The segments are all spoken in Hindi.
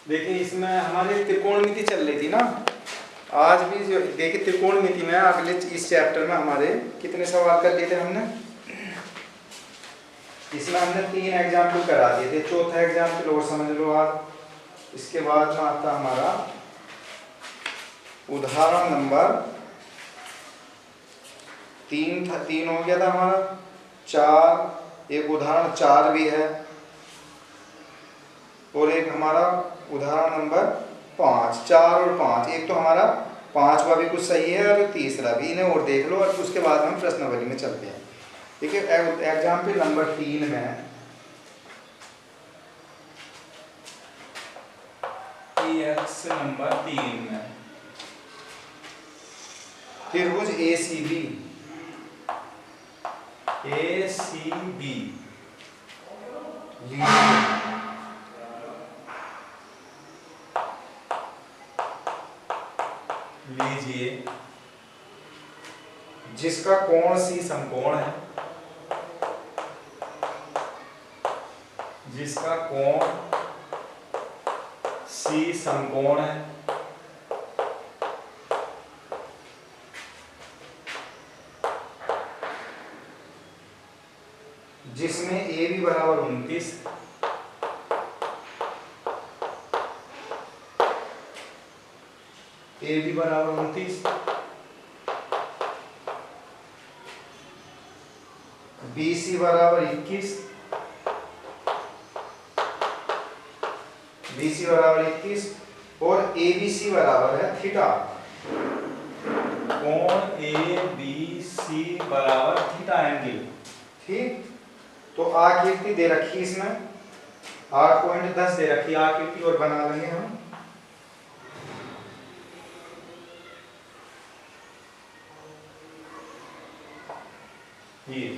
देखिए इसमें हमारी त्रिकोणमिति चल रही थी ना, आज भी जो देखिए त्रिकोणमिति में अगले इस चैप्टर में हमारे कितने सवाल कर लिए थे हमने। इसमें हमने 3 एग्जाम्पल करा दिए थे, चौथा एग्जाम्पल और समझ लो आप। इसके बाद में आता हमारा उदाहरण नंबर 3 था, 3 हो गया था हमारा। 4, एक उदाहरण 4 भी है, और एक हमारा उदाहरण नंबर 5। 4 और 5, एक तो हमारा 5वां भी कुछ सही है और तीसरा भी, इन्हें और देख लो और उसके बाद हम प्रश्नावली में चलते हैं। देखिए एग्जाम्पल नंबर 3 में एक्स नंबर 3 में त्रिभुज ACB लीजिए जिसका कोण C समकोण है, जिसका कोण C समकोण है, जिसमें AB बराबर 29, AB बराबर 29, BC बराबर 21, BC बराबर 21 और ABC बराबर है थीटा। कोण ABC बराबर थीटा एंगल। ठीक, तो आकृति दे रखी इसमें 8.10 दे रखी आकृति, और बना लेंगे हम। ये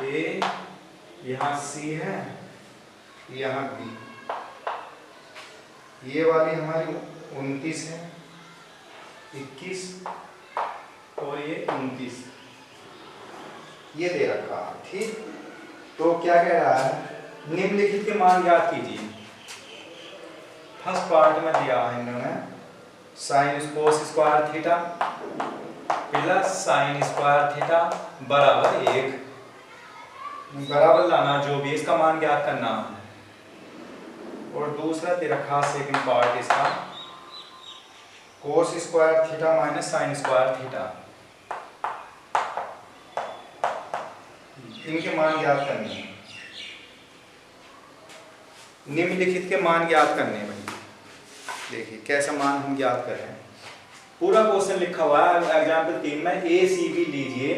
A, यहाँ C है, यहाँ B, ये वाली हमारी 29 है, 21 और ये 29, ये दे रखा। ठीक, तो क्या कह रहा है, निम्नलिखित के मान ज्ञात कीजिए। फर्स्ट पार्ट में दिया है इन्होंने sine cos square theta plus sine square theta बराबर 1, बराबर लाना जो भी इसका मान ज्ञात करना है। और दूसरा दे रखा सेकंड पार्ट इसका cos square theta minus sine square theta, इनके मान ज्ञात करने हैं। निम्नलिखित के मान ज्ञात करने हैं भाई। देखिए कैसा मान हम ज्ञात कर रहे हैं। पूरा क्वेश्चन लिखा हुआ है एग्जाम्पल 3 में। ACB लीजिए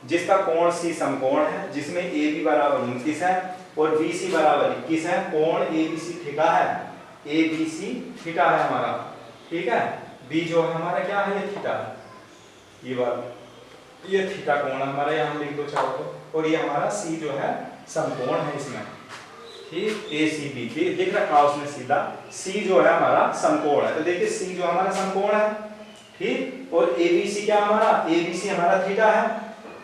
जिसका कोण C समकोण है, जिसमें AB बराबर 29 है और BC बराबर 21 है। कोण ABC थीटा है, ABC थीटा है हमारा। ठीक है, B जो है हमारा क्या है, ये थीटा है, ये वाला, ये थीटा कोण हमारा, यहाँ लिख दो चाहो तो। और ये हमारा C जो है समकोण है इसमें। ठीक, ACB लिख रखा उसने सीधा, C जो है हमारा समकोण है। तो देखिए C जो हमारा समकोण है, ठीक, और ABC क्या हमारा, ABC हमारा थीटा है,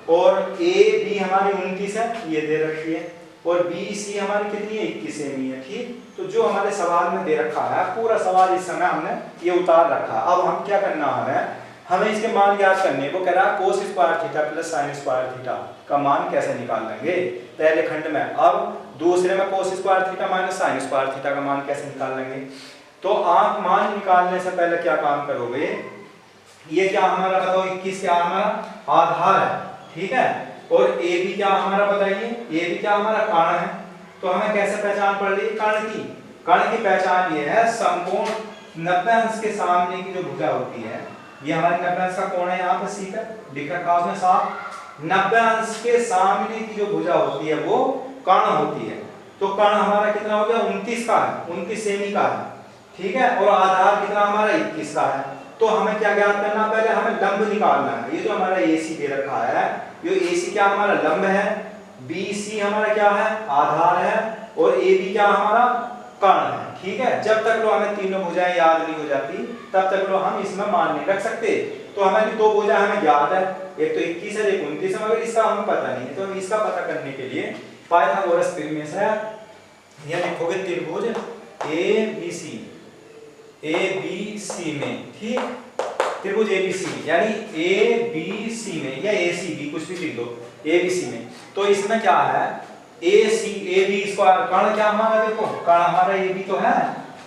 और AB हमारी 29 है, ये दे रखी है, और BC हमारी कितनी है, 21 सेमी है। ठीक, तो जो हमारे सवाल में दे रखा है, पूरा सवाल इस समय हमने ये उतार रखा। अब हम क्या करना है, हमें इसके मान ज्ञात करने। वो कह रहा है cos square theta plus sine square theta का मान कैसे निकाल लेंगे पहले खंड में। अब दूसरे में cos square theta minus sine square theta का मान कैसे निकाल लेंगे। तो आप मान निकालने से पहले क्या काम करोगे, ये क्या हमारा बताओ, 21 क्या हमारा आधार है। ठीक है, और AB क्या हमारा बताइए, AB क्या हमारा कर्ण है। तो हमें कैसे पहचान पड़ रही है कर्ण की, कर्ण की पहचान ये है समकोण 90 अंश के सामने की जो भुजा होती है, ये हमारे 90 अंश का कोण है, यहाँ पे C पर लिख रखा उसमें साफ। 90 अंश के सामने की जो भुजा होती है वो कर्ण होती है। तो कर्ण हमारा कितना हो गया, 29 का है, 29 सेमी का है। ठीक है, और आधार कितना हमारा 21 का है। तो हमें क्या ज्ञात करना, पहले हमें लंब निकालना है। ये जो हमारा AC दे रखा है, ये AC क्या हमारा लंब है, BC हमारा क्या है आधार है, और AB क्या हमारा कर्ण है। ठीक है, जब तक लो हमें तीनों भुजाएं याद नहीं हो जाती तब तक लो हम इसमें मान नहीं रख सकते। तो हमें दो भुजा हमें याद है, एक तो 21 है, एक 29 है, मगर इसका हमें पता नहीं है। तो हम इसका पता करने के लिए पाइथागोरस प्रमेय से यह लिखोगे त्रिभुज ABC में, ठीक, त्रिभुज ABC यानी ABC में या ACB कुछ भी लिख दो, ABC में। तो इसमें क्या है AB स्क्वायर, कर्ण क्या हमारा देखो, कर्ण हमारा AB तो है,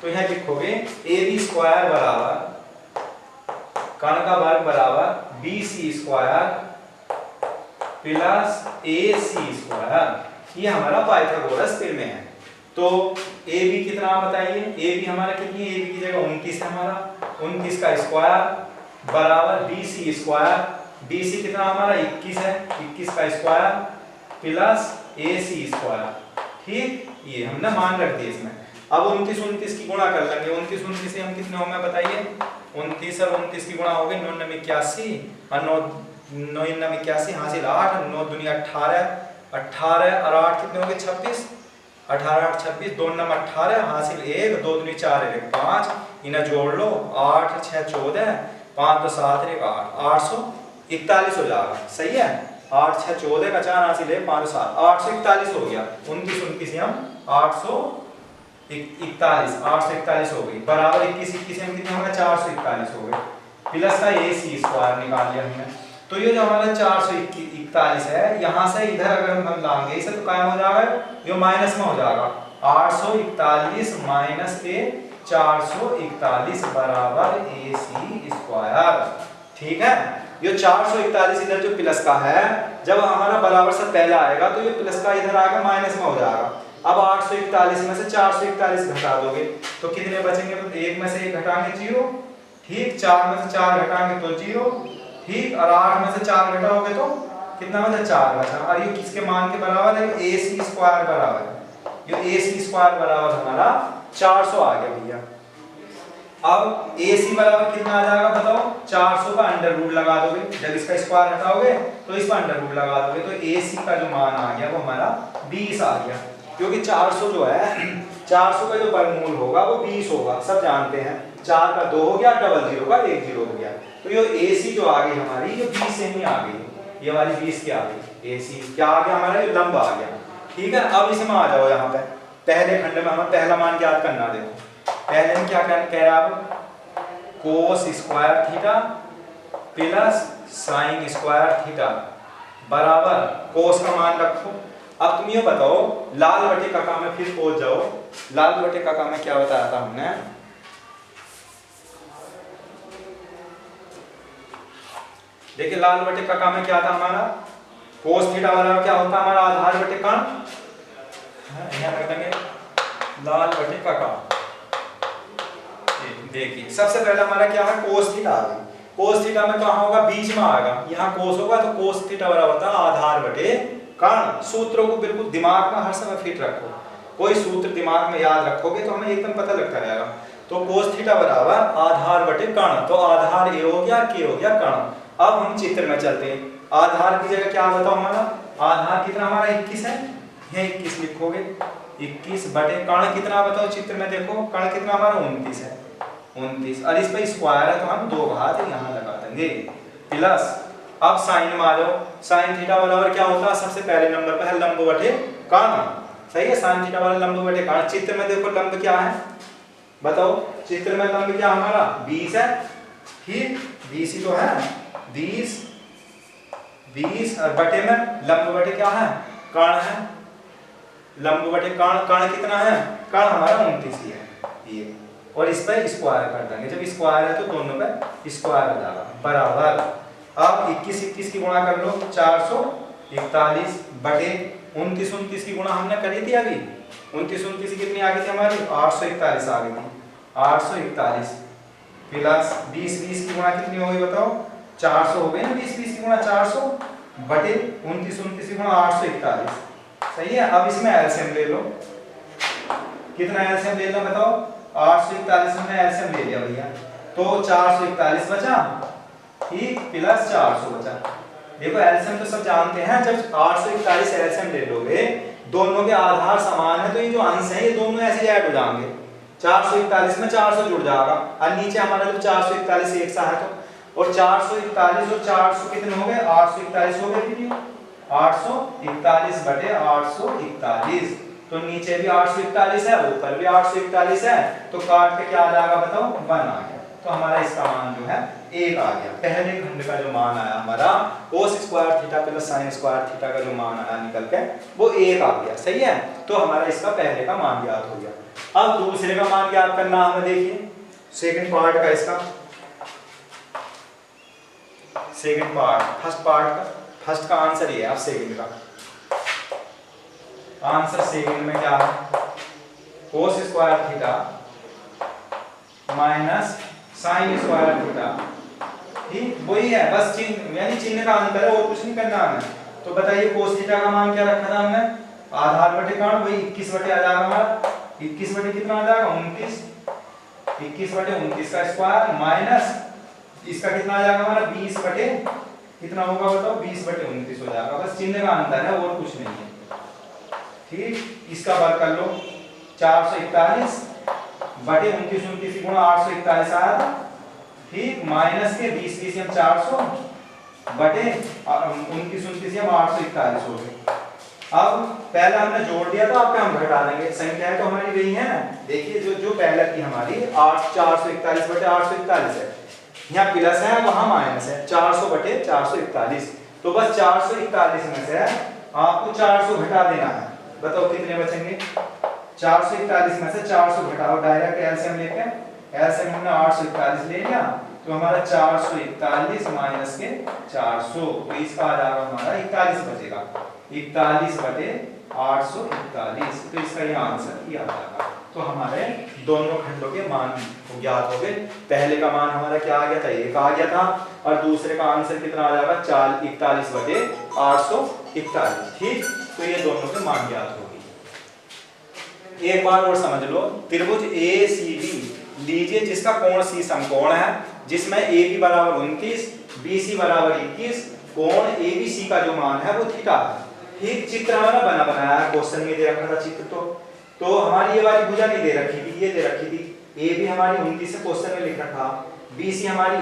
तो यह लिखोगे AB स्क्वायर बराबर कर्ण का वर्ग बराबर BC square plus AC square, ये हमारा पाइथागोरस प्रमेय है। तो AB कितना बताइए, AB हमारा कितनी है, AB की जगह 29 है हमारा, 29 का स्क्वायर बराबर BC स्क्वायर, BC कितना हमारा 21 है, 21 का स्क्वायर प्लस AC स्क्वायर, ठीक, ये हमने मान रख दिए इसमें। अब 29 की गुणा कर लेंगे, 29 से हम कितने होंगे बताइए, 29 और 29 की गुणा हो गई 9 9 81 और 9 9 81 हासिल 8, 9 दूनी 18, 18 और 8 कितने हो गए 26, 18 8 26, 2 9 18 हासिल 1, 2 दूनी 4 1 5, इन्हें जोड़ लो, 8 6 14, 5 2 7 1 8, 841 हो जाएगा, सही है। 8 6 14 का 4 हासिल है 5 7, 841 हो गया, 29 हम 841 हो गई बराबर 21 हम कितने हो गए 441 हो गए, प्लस का AC स्क्वायर निकाल लिया हमने। तो ये जो हमारा 441 है, यहाँ से इधर अगर हम लाएंगे इसे तो क्या हो जाएगा, ये माइनस में हो जाएगा, 841 माइनस के 441 बराबर AC स्क्वायर, ठीक है। ये 441 इधर जो प्लस का है, जब हमारा बराबर से पहला आएगा तो ये प्लस का इधर आएगा माइनस में हो जाएगा। अब 841 में से 441 घटा दोगे तो कितने बचेंगे, तो 1 में से 1 घटाएंगे 0, ठीक, 4 में से 4 घटाएंगे तो 0, ठीक, और 8 में से 4 घटाओगे तो कितना बचा 4 बचा, और ये किसके मान के बराबर है, AC स्क्वायर बराबर है, ये AC स्क्वायर बराबर हमारा 400 आ गया भैया। अब AC बराबर कितना आ जाएगा बताओ, 400 का अंडर रूट लगा दोगे, जब इसका स्क्वायर हटाओगे तो इसका अंडर रूट लगा दोगे, तो AC का जो मान आ गया वो हमारा 20 आ गया, क्योंकि 400 जो है 400 का जो वर्गमूल होगा वो 20 होगा, सब जानते हैं, 4 का 2 हो गया, डबल 0 का 1 0 हो गया, तो ये AC जो आ गई हमारी ये 20 से ही आ गई, ये वाली 20 क्या आ गई, AC क्या आ गया हमारा, ये लंब आ गया, ठीक है। अब इसमें आ जाओ, यहाँ पे पहले खंड में हमें पहला मान ज्ञात करना, देखो पहले में क्या कह रहा है, cos square theta plus sine square theta बराबर कोस का मान रखो। अब तुम ये बताओ, लाल बटे काका में फिर पहुंच जाओ, लाल बटे काका में क्या बताया था हमने, देखिए लाल बटे काका में क्या था हमारा, कोस थीटा बराबर क्या होता है हमारा, आधार बटे कर्ण, यहाँ रख देंगे लाल बटे काका। देखिए सबसे पहले हमारा क्या है, कोस थीटा आ गई, कोस थीटा में कहाँ होगा, बीच में आएगा, यहाँ कोस होगा तो कोस थीटा बराबर होता है आधार बटे कर्ण। सूत्रों को बिल्कुल दिमाग में हर समय फिट रखो, कोई सूत्र दिमाग में याद रखोगे तो हमें एकदम पता लगता रहेगा। तो कोस थीटा बराबर आधार बटे कर्ण, तो आधार ए हो गया, के हो गया कर्ण। अब हम चित्र में चलते हैं, आधार की जगह क्या बताओ हमारा, आधार कितना हमारा 21 है, यह 21 लिखोगे, 21 बटे कर्ण कितना बताओ, चित्र में देखो कर्ण कितना हमारा 29 है, 29, और इस पे स्क्वायर है तो हम 2 घात यहाँ लगा देंगे, प्लस अब साइन में आ जाओ, साइन थीटा बराबर क्या होता है, सबसे पहले नंबर पे है लंब बटे कर्ण, सही है, साइन थीटा बराबर लंब बटे कर्ण। चित्र में देखो लंब क्या है बताओ, चित्र में लंब क्या हमारा 20 है, ठीक, 20 ही तो है, 20 और बटे में लंब बटे क्या है, कर्ण है, लंब बटे कर्ण, कर्ण कितना है, कर्ण हमारा 29 ही है ये, और इस पर स्क्वायर कर देंगे, जब स्क्वायर है तो दोनों पे स्क्वायर हो जाएगा बराबर। अब 21 की गुणा कर लो, 441 बटे 29 की गुणा हमने करी थी अभी, 29 कितनी आ गई थी हमारी, 841 आ गई थी, 841 प्लस 20 की गुणा कितनी हो गई बताओ, 400 हो गई ना, 20 की गुणा 400 बटे 29 की गुणा 841, सही है। अब इसमें एलसीएम ले लो, कितना एलसीएम ले लो बताओ, 841 हमने एलसीएम ले लिया भैया, तो 441 बचा, ठीक, प्लस 400 बचा। देखो एलसीएम तो सब जानते हैं, जब 841 एलसीएम ले लोगे, दोनों के आधार समान है तो ये जो अंश है ये दोनों ऐसे ऐड हो जाएंगे, 441 में 400 जुड़ जाएगा, और नीचे हमारा जो 441 एक सा है तो, और 441 और 400 कितने हो गए, 841 हो गए, 841 बटे 841। तो नीचे भी 841 है, ऊपर भी 841 है, तो काट के क्या आ जाएगा बताओ, 1 आ गया। तो हमारा इसका मान जो है 1 आ गया। पहले खंड का जो मान आया हमारा cos square theta plus sin square theta का जो मान आया निकल के वो 1 आ गया। सही है, तो हमारा इसका पहले का मान ज्ञात हो गया। अब दूसरे का मान ज्ञात करना हमें, देखिए सेकंड पार्ट का, इसका सेकंड पार्ट, फर्स्ट का आंसर ये है। अब सेकंड का आंसर सेकंड में क्या है, cos square theta minus sin square theta, ठीक वही है, बस चिन्ह यानी चिन्ह का अंतर है और कुछ नहीं करना हमें। तो बताइए cos थीटा का मान क्या रखा था हमने, आधार बटे कर्ण, वही 21 बटे आ जाएगा हमारा, 21 बटे कितना आ जाएगा 29, 21 बटे 29 का स्क्वायर माइनस इसका कितना आ जाएगा हमारा 20 बटे कितना होगा बताओ, 20 बटे 29 हो जाएगा। बस चिन्ह का अंतर है और कुछ नहीं है। ठीक, इसका वर्ग कर लो, 441 बटे 29 गुणा 841 आया था, ठीक, माइनस के 20 हम 400 बटे 29 हम 841 हो गए। अब पहला हमने जोड़ दिया तो आपका हम घटा देंगे, संख्या तो हमारी वही है ना। देखिए जो पहला की हमारी 441 बटे 841 है, यहाँ प्लस है वहां माइनस है, 400 बटे 441। तो बस 441 में से आपको 400 घटा देना है। बताओ कितने बचेंगे, 441 में से 400 घटाओ, डायरेक्ट एलसीएम लेके, एलसीएम हमने 841 ले लिया, तो हमारा 441 माइनस के 400, तो इसका आ जाएगा हमारा 41 बचेगा, 41 बटे 841। तो इसका ये आंसर आ जाएगा। तो हमारे दोनों खंडों के मान ज्ञात हो गए। पहले का मान हमारा क्या आ गया था, 1 आ गया था, और दूसरे का आंसर कितना आ जाएगा 41 बटे 841। ठीक, तो ये दोनों के मान ज्ञात हो गए। एक बार और समझ लो, त्रिभुज ACB लीजिए जिसका कोण C समकोण है, जिसमें AB बराबर 29, BC बराबर 21, कोण ABC का जो मान है वो थीटा है। ठीक, चित्र हमारा बना बनाया है, क्वेश्चन में दे रखा था चित्र। तो हमारी ये वाली भुजा नहीं दे रखी थी, ये दे रखी थी। AB हमारी 29 से क्वेश्चन में लिख रखा, BC हमारी